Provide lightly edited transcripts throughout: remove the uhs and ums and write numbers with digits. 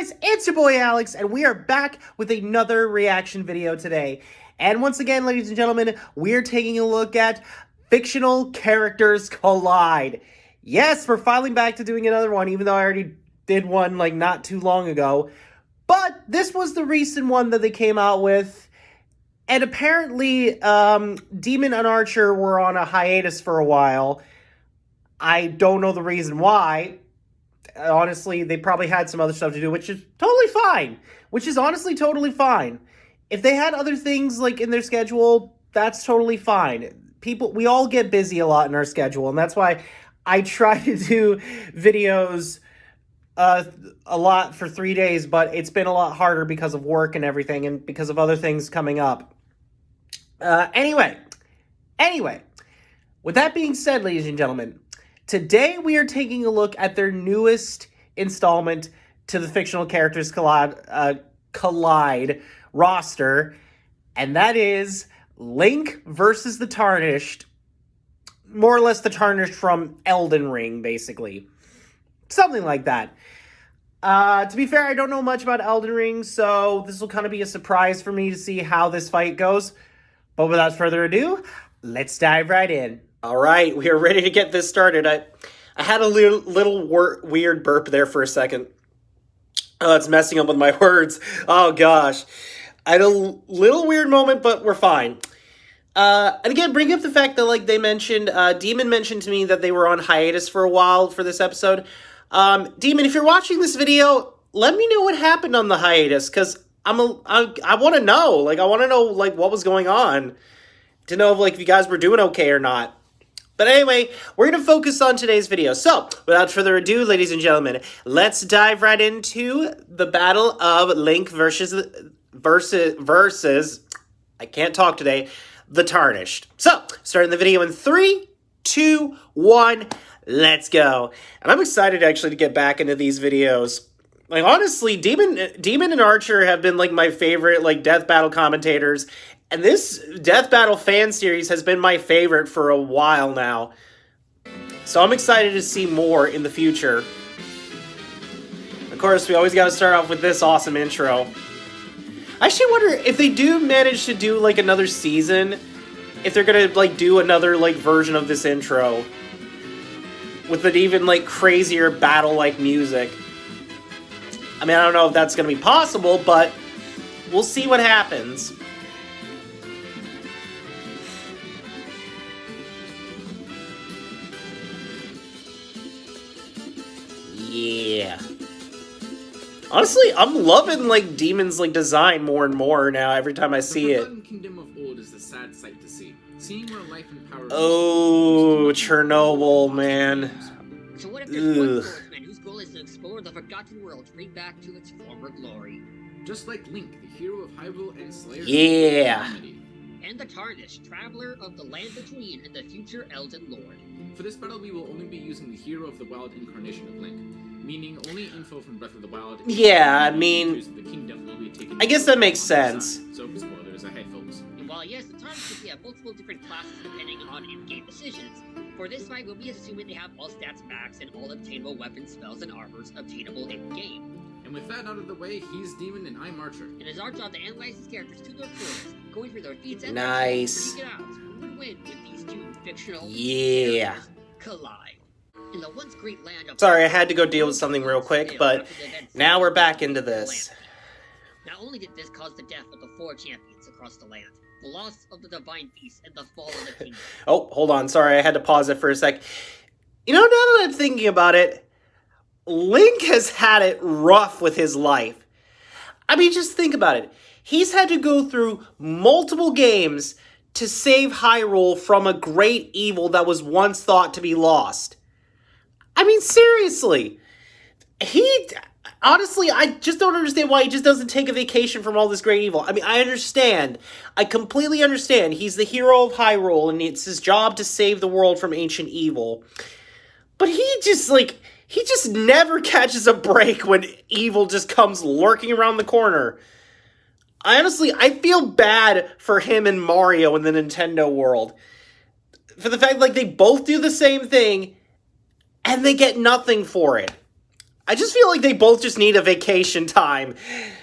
guys, it's your boy Alex, and we are back with another reaction video today. And once again, ladies and gentlemen, we're taking a look at Fictional Characters Collide. Yes, we're finally back to doing another one, even though I already did one like not too long ago. But this was the recent one that they came out with. And apparently, Demon and Archer were on a hiatus for a while. I don't know the reason why. Honestly, they probably had some other stuff to do, which is totally fine. Which is honestly totally fine. If they had other things like in their schedule, that's totally fine. We all get busy a lot in our schedule, and that's why I try to do videos a lot for 3 days, but it's been a lot harder because of work and everything, and because of other things coming up. Anyway, with that being said, ladies and gentlemen, today we are taking a look at their newest installment to the Fictional Characters Collide roster, and that is Link versus the Tarnished. More or less the Tarnished from Elden Ring, basically. Something like that. To be fair, I don't know much about Elden Ring, so this will kind of be a surprise for me to see how this fight goes. But without further ado, let's dive right in. All right, we are ready to get this started. I had a little weird burp there for a second. Oh, it's messing up with my words. Oh, gosh. I had a little weird moment, but we're fine. And again, bring up the fact that, like, they mentioned, Demon mentioned to me that they were on hiatus for a while for this episode. Demon, if you're watching this video, let me know what happened on the hiatus, because I want to know. Like, I want to know, like, what was going on. To know, like, if you guys were doing okay or not. But anyway, we're going to focus on today's video. So, without further ado, ladies and gentlemen, let's dive right into the battle of Link versus I can't talk today, the Tarnished. So, starting the video in 3, 2, 1, let's go. And I'm excited actually to get back into these videos. Like, honestly, Demon and Archer have been, like, my favorite, like, death battle commentators. And this Death Battle fan series has been my favorite for a while now. So I'm excited to see more in the future. Of course, we always got to start off with this awesome intro. I actually wonder if they do manage to do, like, another season, if they're going to, like, do another, like, version of this intro. With an even, like, crazier battle-like music. I mean, I don't know if that's going to be possible, but we'll see what happens. Yeah. Honestly, I'm loving, like, Demon's, like, design more and more now every time I see it. The Kingdom of Old is a sad sight to see. Seeing where life and power... Oh, Chernobyl, man. So what if there's one swordsman whose goal is to explore the forgotten world straight back to its former glory? Just like Link, the hero of Hyrule and Slayer... Yeah. And the Tarnished, traveler of the land between and the future Elden Lord. For this battle, we will only be using the hero of the wild incarnation of Link, meaning only info from Breath of the Wild... Yeah, I mean, the kingdom will be taken I guess that makes sense. So, spoilers ahead, folks. And while yes, the Tarnished can have multiple different classes depending on in-game decisions, for this fight we'll be assuming they have all stats max and all obtainable weapons, spells, and armors obtainable in-game. And with that out of the way, he's Demon and I'm Archer. It is our job to analyze these characters to their fullest, going through their feats and nice. to figure out who would win with these two fictional characters collide. In the once great land of... Sorry, I had to go deal with something real quick, but now we're back into this. Not only did this cause the death of the 4 champions across the land, the loss of the Divine Beast, and the fall of the kingdom. Oh, hold on, sorry, I had to pause it for a sec. You know, now that I'm thinking about it, Link has had it rough with his life. I mean, just think about it. He's had to go through multiple games to save Hyrule from a great evil that was once thought to be lost. I mean, seriously. Honestly, I just don't understand why he just doesn't take a vacation from all this great evil. I mean, I understand. I completely understand. He's the hero of Hyrule, and it's his job to save the world from ancient evil. But he just never catches a break when evil just comes lurking around the corner. I feel bad for him and Mario in the Nintendo world. For the fact, like, they both do the same thing, and they get nothing for it. I just feel like they both just need a vacation time.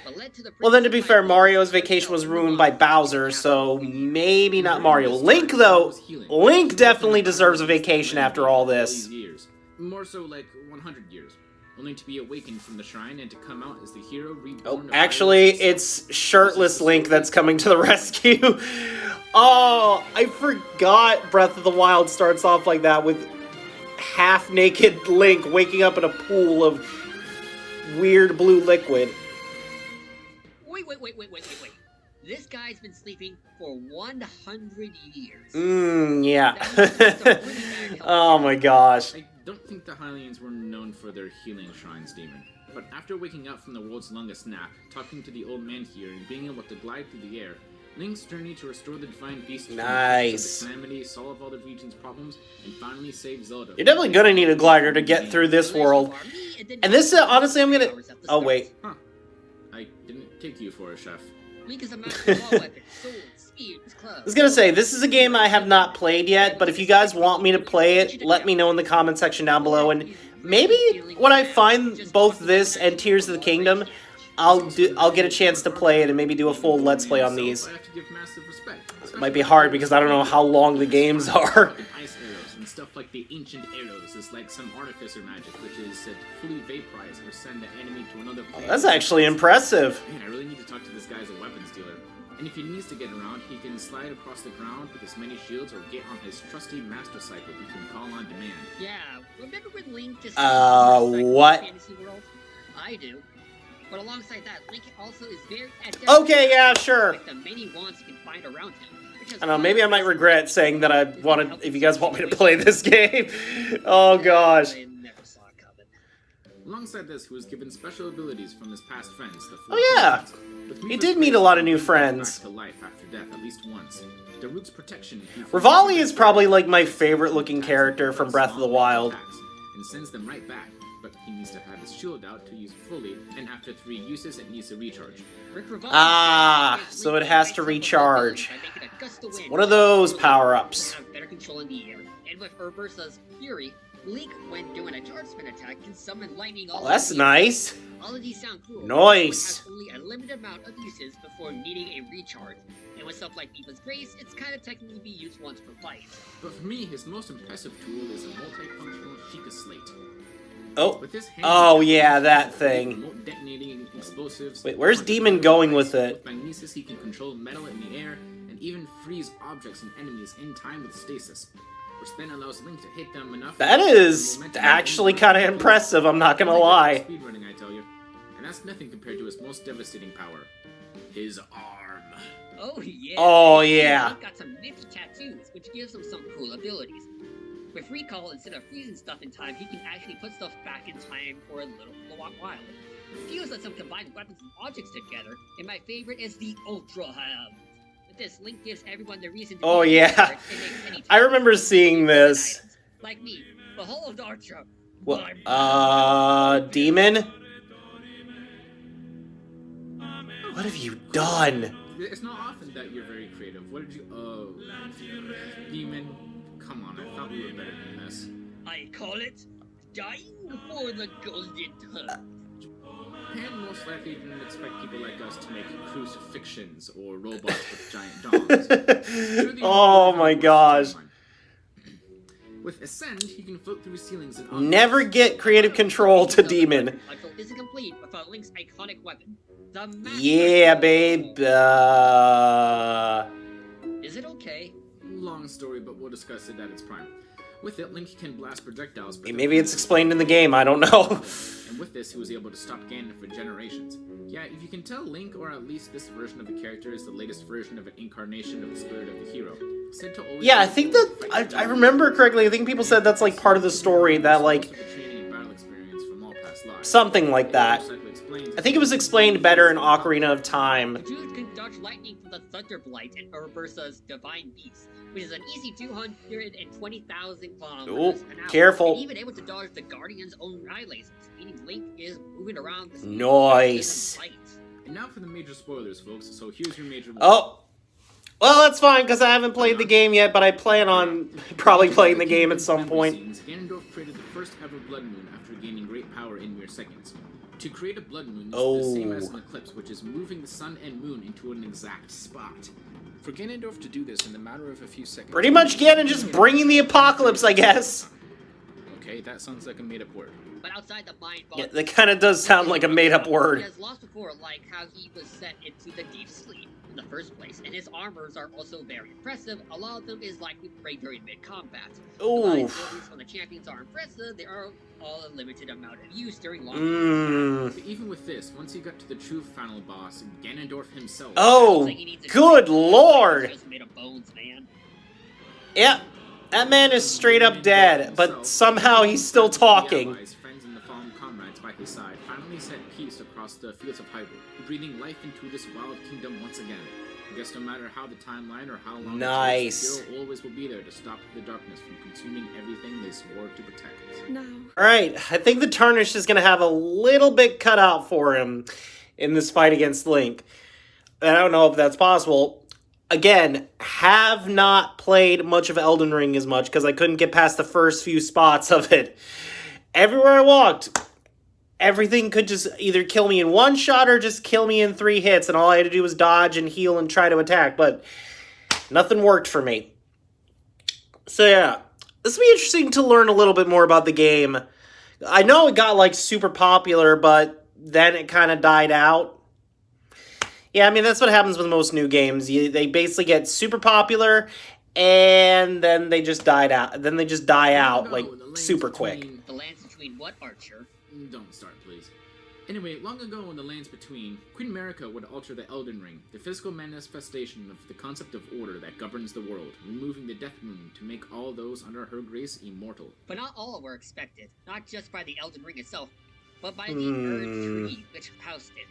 But led to the Well, then to be Prince of fair, Time Mario's vacation was ruined by Bowser, so maybe not Mario. Link, though, Link definitely deserves a vacation after all this. Years. More so like 100 years. Only to be awakened from the shrine and to come out as the hero reborn. Oh, actually, it's shirtless Link that's coming to the rescue. Oh, I forgot Breath of the Wild starts off like that with half-naked Link waking up in a pool of weird blue liquid. Wait. This guy's been sleeping for 100 years. Yeah. That means he's a really bad health. Oh my gosh. I don't think the Hylians were known for their healing shrines, Demon. But after waking up from the world's longest nap, talking to the old man here, and being able to glide through the air, Link's journey to restore the divine beast Nice. from the calamity, solve all the region's problems, and finally save Zelda. You're definitely gonna need a glider to get through this world. And this, honestly, I'm gonna... Oh, wait. Huh. I didn't take you for a chef. Link is a master of all weapons, swords, spears, clubs. I was gonna say, this is a game I have not played yet, but if you guys want me to play it, let me know in the comment section down below, and maybe when I find both this and Tears of the Kingdom, I'll get a chance to play it and maybe do a full Let's Play on these. I have to give massive respect. It might be hard because I don't know how long the games are. Ice arrows and stuff like the ancient arrows is like some artificer magic, which is said to fully vaporize or send the enemy to another place. That's actually impressive. Man, I really need to talk to this guy as a weapons dealer. And if he needs to get around, he can slide across the ground with as many shields or get on his trusty master cycle he can call on demand. Yeah, remember when Link just what? Fantasy World? I do. But alongside that, Link also is very adept Okay, yeah, sure. with the many wands you can find around him. I don't know, maybe I might regret saying that I wanted, if you guys want me to play this game. Oh gosh. I never saw it coming. Alongside this, he was given special abilities from his past friends. The Oh yeah. He did meet a lot of new friends. Back to life after death at least once. The root's protection. Rivali is probably like my favorite looking character from Breath of the Wild. And sends them right back, but he needs to have his shield out to use fully, and after 3 uses it needs to recharge. So it has to recharge. It's one of those power-ups. Have better control in the air. And with Urbursa's Fury, Link, when doing a charge spin attack, can summon lightning all Oh, that's over the air. nice. All of these sound cool. Nice. But have only a limited amount of uses before needing a recharge. And with stuff like Diva's Grace, it's kind of technically be used once per fight. But for me, his most impressive tool is a multifunctional Sheikah Slate. Oh. With this Oh, yeah, that thing. remote detonating explosives. Wait, where's Demon going with it? With magnesis, he can control metal in the air and even freeze objects and enemies in time with stasis, which then allows Link to hit them enough. That is actually kind of impressive, I'm not gonna lie. Speedrunning, I tell you. And that's nothing compared to his most devastating power. His arm. Oh yeah. Oh, yeah. Link got some nifty tattoos, which gives him some cool abilities. With recall, instead of freezing stuff in time, he can actually put stuff back in time for a while. He also lets some combine weapons and objects together, and my favorite is the Ultra Hand. With this, Link gives everyone the reason to Oh, be yeah. prepared and makes any I time remember seeing this. items. Like me, behold Archer. What, Demon? What have you done? It's not often that you're very creative. What did you... Oh... Demon... Come on, I thought we were better than this. I call it dying for the golden touch. Pan most likely didn't expect people like us to make crucifixions or robots with giant dogs. Oh my gosh. With Ascend, he can float through ceilings and objects. Never get creative control to Demon. Until isn't complete without Link's iconic weapon, the Master Yeah, Sword. babe. Is it okay? Long story, but we'll discuss it at its prime. With it, Link can blast projectiles. Maybe it's explained in the game, I don't know. And with this, he was able to stop Ganon for generations. Yeah, if you can tell, Link, or at least this version of the character, is the latest version of an incarnation of the spirit of the hero. Said to always Yeah, I think that, I remember correctly, I think people said that's like part of the story, that like, training and battle experience from all past lives. something like that. I think it was explained better in Ocarina of Time. The dude can dodge lightning from the Thunder Blight and Urbursa's Divine Beast, which is an easy 220,000 kilometers an hour. Careful. And even able to dodge the Guardian's own eye lasers, meaning Link is moving around the speed Nice. of light. And now for the major spoilers, folks. So here's your major. Oh, Well, that's fine, because I haven't played the game yet, but I plan on probably playing the game at some point. Ganondorf created the first ever blood moon after gaining great power in mere seconds. To create a blood moon is the same as an eclipse, which is moving the sun and moon into an exact spot. For Ganondorf to do this in the matter of a few seconds... Pretty much Ganon just bringing the apocalypse, I guess. Okay, that sounds like a made-up word. But outside the mind Yeah, that kind of does sound like a made-up word. He has lost before, like how he was set into the deep sleep in the first place, and his armors are also very impressive. A lot of them is likely to break during mid-combat. While abilities from the champions are impressive, they are all a limited amount of use during long But even with this, once you got to the true final boss, Ganondorf himself... Oh, good lord! Just made of bones, man. Yeah, that man is straight up dead, but somehow he's still talking. Friends and the fallen comrades by his side finally set peace across the fields of Hyrule, breathing life into this wild kingdom once again. I guess no matter how the timeline or how long it takes, the hero always will be there to stop the darkness from consuming everything they swore to protect. No. Alright, I think the Tarnished is going to have a little bit cut out for him in this fight against Link. I don't know if that's possible. Again, have not played much of Elden Ring as much because I couldn't get past the first few spots of it. Everywhere I walked, everything could just either kill me in one shot or just kill me in 3 hits, and all I had to do was dodge and heal and try to attack, but nothing worked for me. So yeah, this will be interesting to learn a little bit more about the game. I know it got, like, super popular, but then it kind of died out. Yeah, I mean, that's what happens with most new games. They basically get super popular, and then they just died out. Then they just die out, like, super quick. The lands between what, Archer? Don't start, please. Anyway, long ago in the lands between, Queen America would alter the Elden Ring, the physical manifestation of the concept of order that governs the world, removing the Death Moon to make all those under her grace immortal. But not all were expected, not just by the Elden Ring itself, but by the Earth Tree which housed it,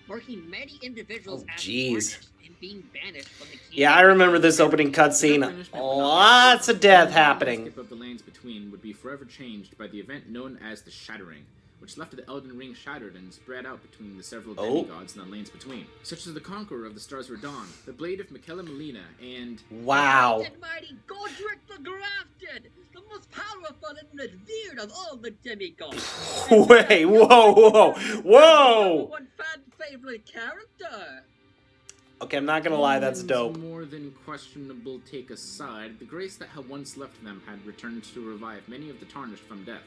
marking many individuals as tarnished and being banished from the kingdom. Yeah, I remember this opening cutscene. Lots of death happening. The landscape of the lands between would be forever changed by the event known as the Shattering, which left the Elden Ring shattered and spread out between the several demigods in the lands between, such as the Conqueror of the Stars Radon, the Blade of Michaela Melina, and... Wow. The mighty Godric the Grafted, the most powerful and revered of all the demigods. Wait, whoa! One fan favorite character. Okay, I'm not gonna lie, that's dope. More than questionable take aside, the grace that had once left them had returned to revive many of the Tarnished from death,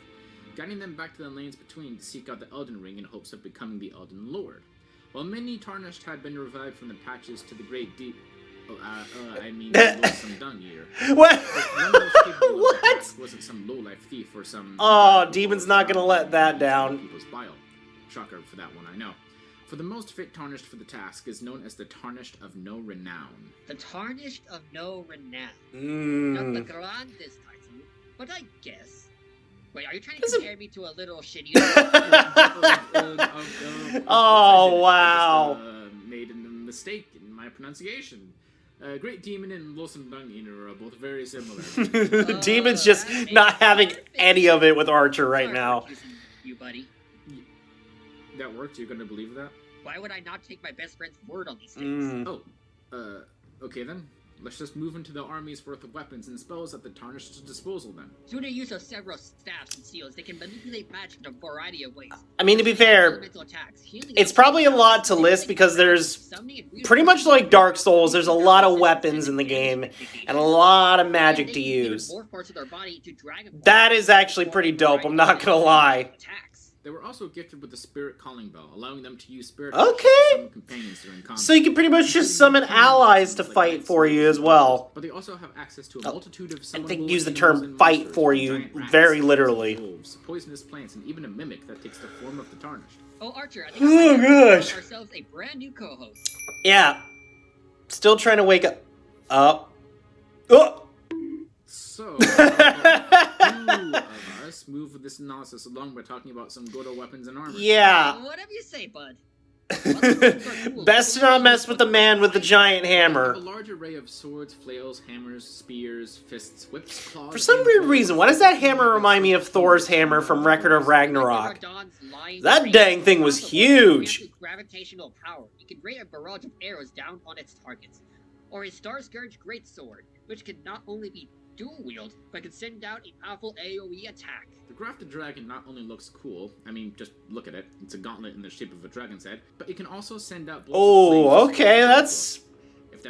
guiding them back to the lands between to seek out the Elden Ring in hopes of becoming the Elden Lord. While many Tarnished had been revived from the patches to the Great Deep... some dung eater. What? What? Wasn't some lowlife thief or some... Oh, Demon's not gonna let that down. People's bile. Shocker for that one, I know. For the most fit Tarnished for the task is known as the Tarnished of No Renown. The Tarnished of No Renown. Not the grandest title, but I guess. Wait, are you trying to compare me to a little shitty... Oh, wow. Made a mistake in my pronunciation. Great Demon and Loathsome Dung Eater are both very similar. Demon's just not having any of it with Archer right now. You, buddy. That worked? You're gonna believe that? Why would I not take my best friend's word on these things? Okay then. Let's just move into the army's worth of weapons and spells at the Tarnished's disposal then. Through the use of several staffs and seals, they can manipulate magic in a variety of ways. I mean, to be fair, it's probably a lot to list because there's pretty much like Dark Souls, there's a lot of weapons in the game and a lot of magic to use. That is actually pretty dope, I'm not gonna lie. They were also gifted with the Spirit Calling Bell, allowing them to use spirit companions during combat. So you can pretty much just summon allies to fight for you as well. But they also have access to a multitude of I think use the term fight for you very literally. Wolves, poisonous plants, and even a mimic that takes the form of the Tarnished. Oh, Archer, I think we have ourselves a brand new co-host. Yeah. Still trying to wake up. Oh! So, two of us move this analysis along by talking about some good old weapons and armor. Yeah. Whatever you say, bud. Best to not mess with the man with the giant hammer. A large array of swords, flails, hammers, spears, fists, whips, claws. For some weird reason, why does that hammer remind me of Thor's hammer from Record of Ragnarok? That dang thing was huge. Gravitational power. You can ray a barrage of arrows down on its targets. or his Star Scourge Greatsword, which can not only be dual-wield, but can send out a powerful AoE attack. The Grafted Dragon not only looks cool, I mean, just look at it, it's a gauntlet in the shape of a dragon's head, but it can also send out bolts of flames. Oh, okay,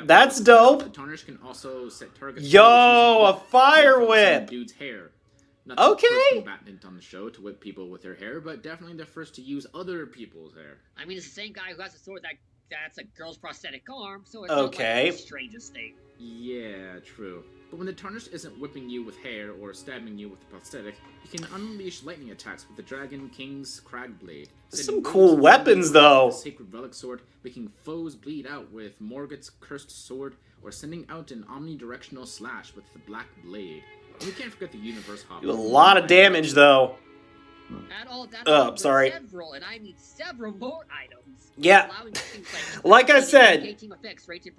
that's dope. The Tarnished can also set targets. Yo, a fire whip! Dude's hair. Not okay. The first combatant on the show to whip people with their hair, but definitely the first to use other people's hair. I mean, it's the same guy who has a sword that's a girl's prosthetic arm, so it's okay. not like the strangest thing. Yeah, true. But when the Tarnished isn't whipping you with hair or stabbing you with a prosthetic, he can unleash lightning attacks with the Dragon King's Crag Blade. Some cool weapons, though. The Sacred Relic Sword, making foes bleed out with Morgoth's Cursed Sword, or sending out an omnidirectional slash with the Black Blade. And we can't forget the Universe Hop. Do a lot of damage, though. Add all that sorry. Several, and I mean several more items. Yeah. Like I said,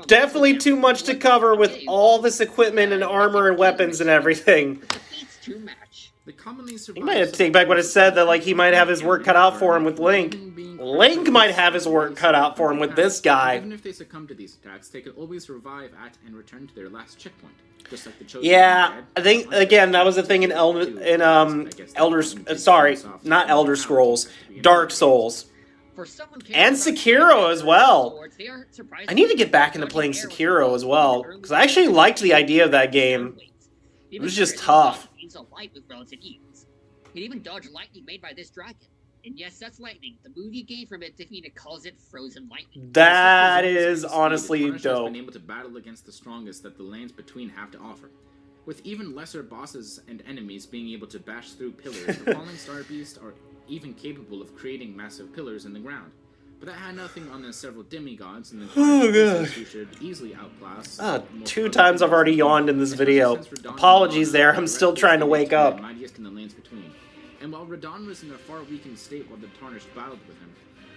definitely too much to cover with all this equipment and armor and weapons and everything. He might have to take back what I said, that like he might have his work cut out for him with Link. Link might have his work cut out for him with this guy. Even if they succumb to these attacks, they can always revive at and return to their last checkpoint. Just like the Chosen. Yeah, I think again that was a thing in Elder Scrolls, Dark Souls, and Sekiro as well. I need to get back into playing Sekiro as well because I actually liked the idea of that game. It was just tough. It even dodged lightning made by this dragon. And yes, that's lightning. The movie game from it defeated calls it frozen lightning. That is honestly dope. Has been able to battle against the strongest that the lands between have to offer. With even lesser bosses and enemies being able to bash through pillars, the Falling Star Beasts are even capable of creating massive pillars in the ground. But that had nothing on the several demigods and the who should easily outclass. 2 times I've already yawned in this video. Apologies there, I'm still trying to wake up. Mightiest in the lands between. And while Radahn was in a far weakened state while the Tarnished battled with him,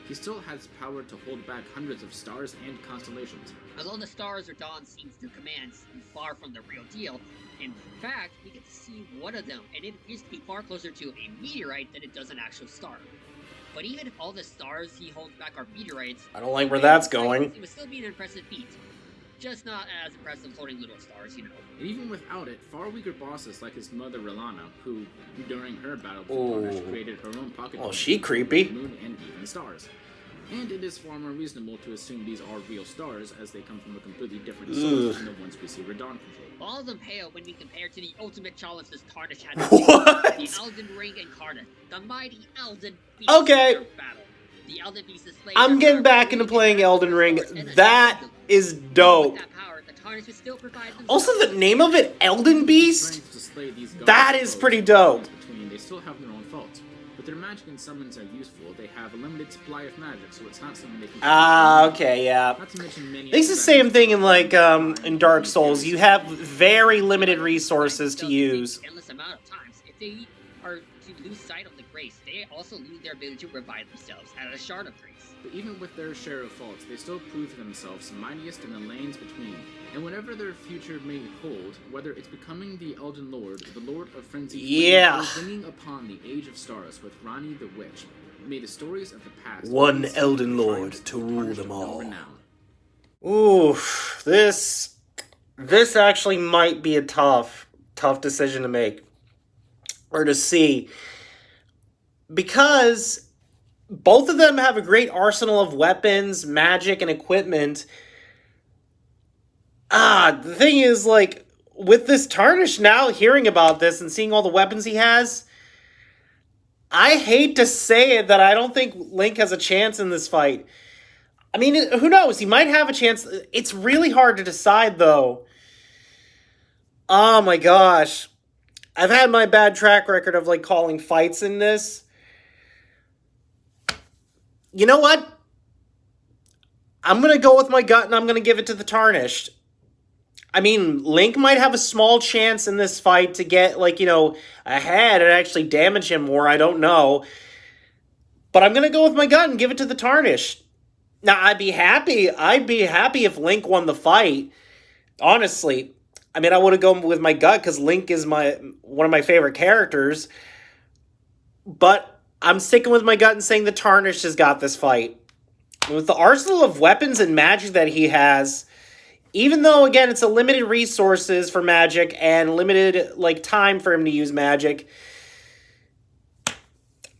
he still has power to hold back hundreds of stars and constellations. Although the stars Radahn seems to command seem far from the real deal, in fact, we get to see one of them, and it appears to be far closer to a meteorite than it does an actual star. But even if all the stars he holds back are meteorites, I don't like where that's going. It would still be an impressive feat. Just not as impressive floating little stars, you know. And even without it, far weaker bosses like his mother R'hllana, who, during her battle with the Tarnished, created her own pocket she creepy. Moon and even stars. And it is far more reasonable to assume these are real stars, as they come from a completely different source than the ones we see Radahn control. All of them pale when we compare to the ultimate challenge this Tarnished had to What? The Elden Ring incarnate, the mighty Elden Beast Okay. battle. The Elden Beast displayed I'm getting back into playing Elden Ring. That is dope. Also, the name of it, Elden Beast? That is pretty dope. They still have their own faults, but their magic and summons are useful. They have a limited supply of magic, so it's not something they can okay, yeah. Not to mention many It's the same thing in like in Dark Souls. You have very limited resources to use. Endless amount of times. If they are to lose sight of the grace, they also lose their ability to revive themselves at a shard of grace. But even with their share of faults, they still prove themselves mightiest in the lanes between. And whatever their future may hold, whether it's becoming the Elden Lord or the Lord of Frenzy, or bringing upon the Age of Stars with Ranni the Witch, may the stories of the past one Elden Lord to rule them all. Ooh, this actually might be a tough decision to make or to see, because both of them have a great arsenal of weapons, magic, and equipment. The thing is, like, with this Tarnished now, hearing about this and seeing all the weapons he has, I hate to say it that I don't think Link has a chance in this fight. I mean, who knows? He might have a chance. It's really hard to decide, though. Oh my gosh. I've had my bad track record of, like, calling fights in this. You know what? I'm going to go with my gut and I'm going to give it to the Tarnished. I mean, Link might have a small chance in this fight to get, like, you know, ahead and actually damage him more. I don't know. But I'm going to go with my gut and give it to the Tarnished. Now, I'd be happy if Link won the fight. Honestly. I mean, I would have gone with my gut because Link is one of my favorite characters. But I'm sticking with my gut and saying the Tarnished has got this fight. With the arsenal of weapons and magic that he has, Even though, again, it's a limited resources for magic and limited, like, time for him to use magic,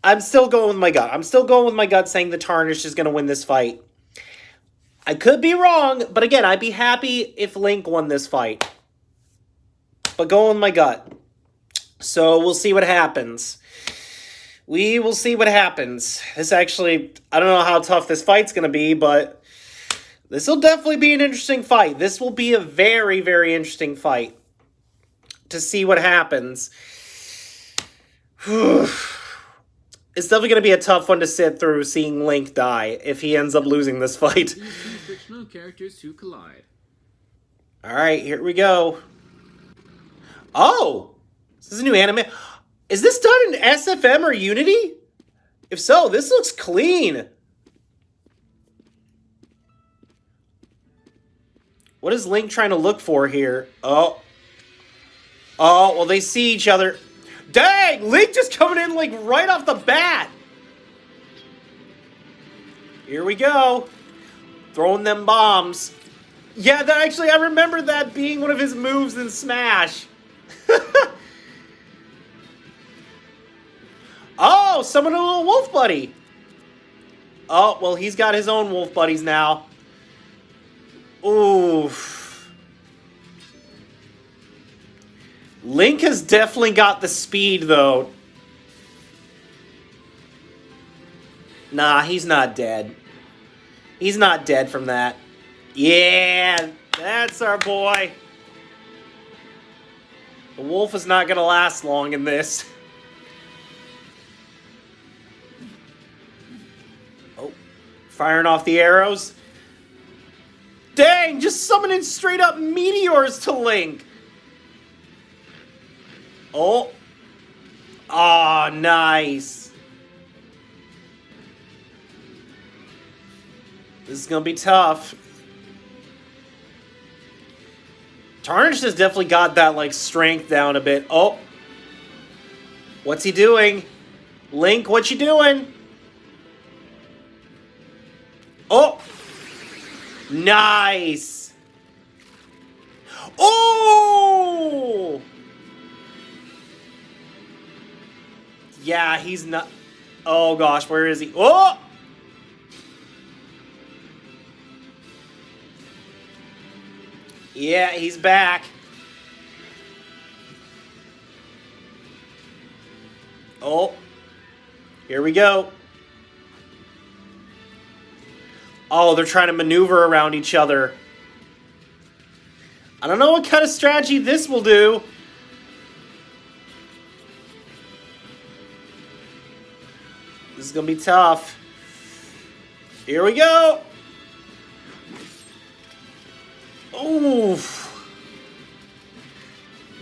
I'm still going with my gut. I'm still going with my gut saying the Tarnished is going to win this fight. I could be wrong, but again, I'd be happy if Link won this fight. But going with my gut. So we'll see what happens. We will see what happens. This actually, I don't know how tough this fight's going to be, but this will definitely be an interesting fight. This will be a very, very interesting fight to see what happens. It's definitely going to be a tough one to sit through, seeing Link die if he ends up losing this fight. These two fictional characters to collide. Alright, here we go. Oh! This is a new anime. Is this done in SFM or Unity? If so, this looks clean. What is Link trying to look for here? Oh. Oh, well, they see each other. Dang! Link just coming in, like, right off the bat. Here we go. Throwing them bombs. Yeah, that actually, I remember that being one of his moves in Smash. Oh, summon a little wolf buddy. Oh, well, he's got his own wolf buddies now. Oof. Link has definitely got the speed, though. Nah, he's not dead. He's not dead from that. Yeah, that's our boy. The wolf is not going to last long in this. Oh, firing off the arrows. Dang, just summoning straight up meteors to Link. Oh. Ah, nice. This is going to be tough. Tarnished has definitely got that, like, strength down a bit. Oh. What's he doing? Link, what you doing? Oh. Nice. Oh! Yeah, he's not... Oh, gosh, where is he? Oh! Yeah, he's back. Oh. Here we go. Oh, they're trying to maneuver around each other. I don't know what kind of strategy this will do. This is going to be tough. Here we go. Oof.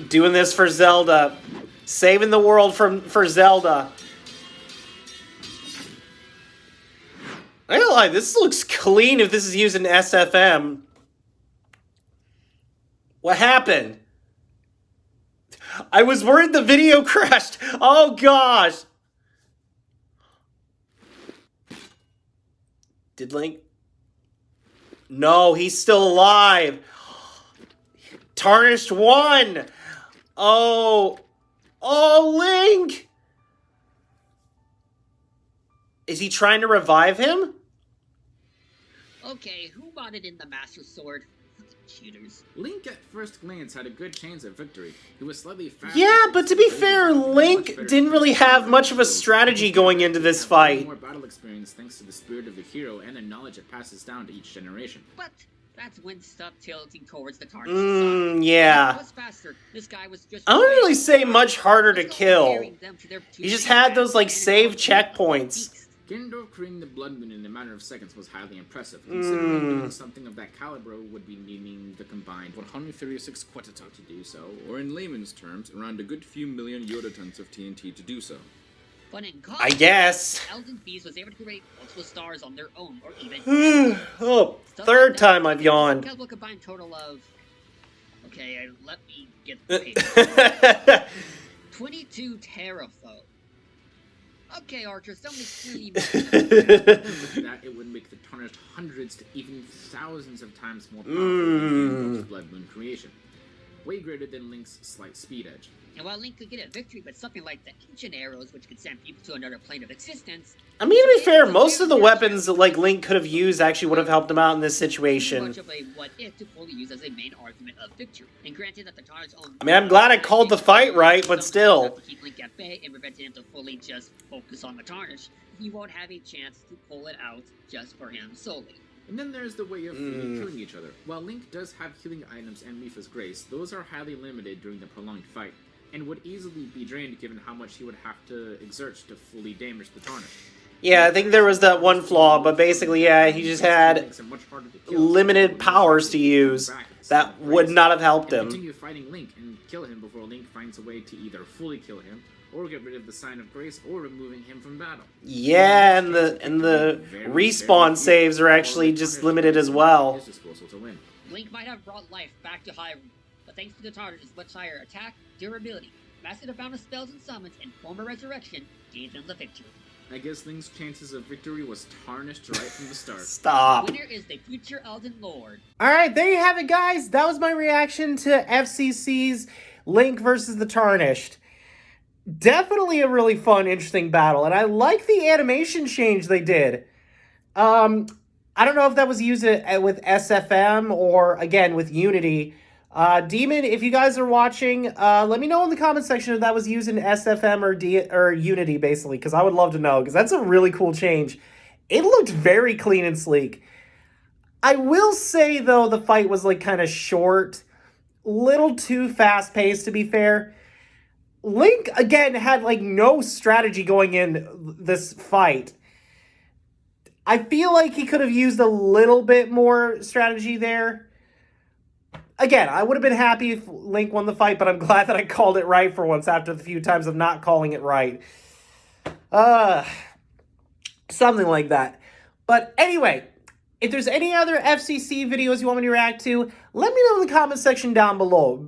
Doing this for Zelda. Saving the world for Zelda. I ain't gonna lie, this looks clean if this is using SFM. What happened? I was worried the video crashed. Oh gosh. Did Link? No, he's still alive. Tarnished won. Oh. Oh, Link. Is he trying to revive him? Okay, who modded in the Master Sword? Fucking cheaters. Link at first glance had a good chance at victory. He was slightly faster. Yeah, but to be fair, Link didn't really have much of a strategy going into this fight. More battle experience thanks to the spirit of the hero and the knowledge it passes down to each generation. But that's when stuff tilting towards the target side. Yeah. Was faster. This guy was just I don't really say much harder to kill. He just had those, like, save checkpoints. Ganondorf creating the Blood Moon in a matter of seconds was highly impressive. Considering doing something of that caliber would be needing the combined 136 quetzal to do so, Or in layman's terms, around a good few million Yoda-tons of TNT to do so. But in I guess. Elden Beast was able to create multiple stars on their own, or even Oh, third time I've yawned. A combined total of... Okay, let me get the paper. 22 teraflow. Okay, Archer, somebody's clearly And with that, it would make the Tarnished hundreds to even thousands of times more powerful than Gandalf's Blood Moon creation. Way greater than Link's slight speed edge. And while Link could get a victory with something like the ancient arrows, which could send people to another plane of existence, I mean, to be fair, most of the weapons that like Link could have used actually would have helped him out in this too situation. much of a what if to fully use as a main argument of victory. And granted that the Tarnished own. I mean, I'm glad I called the fight right, but still. To keep Link at bay and prevented him to fully just focus on the Tarnished, he won't have a chance to pull it out just for him solely. And then there's the way of fully killing each other. While Link does have healing items and Mipha's Grace, those are highly limited during the prolonged fight, and would easily be drained given how much he would have to exert to fully damage the Tarnished. Yeah, I think there was that one flaw, but basically, yeah, he just had limited powers to use that would not have helped him. Continue fighting Link and kill him before Link finds a way to either fully kill him or get rid of the Sign of Grace or removing him from battle. Yeah, and the respawn saves are actually just limited as well. Link might have brought life back to Hyrule, but thanks to the Tarnished's much higher attack, durability, massive amount of spells and summons, and former resurrection gave him the victory. I guess Link's chances of victory was tarnished right from the start. Stop. The winner is the future Elden Lord. Alright, there you have it, guys. That was my reaction to FCC's Link versus the Tarnished. Definitely a really fun, interesting battle, and I like the animation change they did. I don't know if that was used with SFM or, again, with Unity. Demon, if you guys are watching, let me know in the comment section if that was used in SFM or Unity, basically, because I would love to know, because that's a really cool change. It looked very clean and sleek. I will say, though, the fight was, like, kind of short. Little too fast-paced, to be fair. Link, again, had, like, no strategy going in this fight. I feel like he could have used a little bit more strategy there. Again, I would have been happy if Link won the fight, but I'm glad that I called it right for once after the few times of not calling it right. Something like that. But anyway, if there's any other FCC videos you want me to react to, let me know in the comment section down below,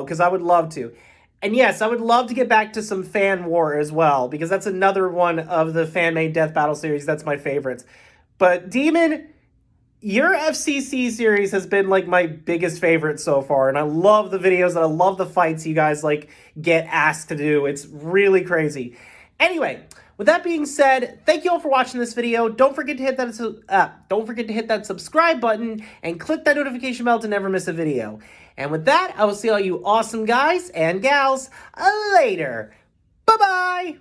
because I would love to. And yes, I would love to get back to some fan war as well, because that's another one of the fan-made death battle series that's my favorites. But Demon, your FCC series has been like my biggest favorite so far, and I love the videos and I love the fights you guys like get asked to do. It's really crazy. Anyway, with that being said, thank you all for watching this video. Don't forget to hit that subscribe button and click that notification bell to never miss a video. And with that, I will see all you awesome guys and gals later. Bye-bye!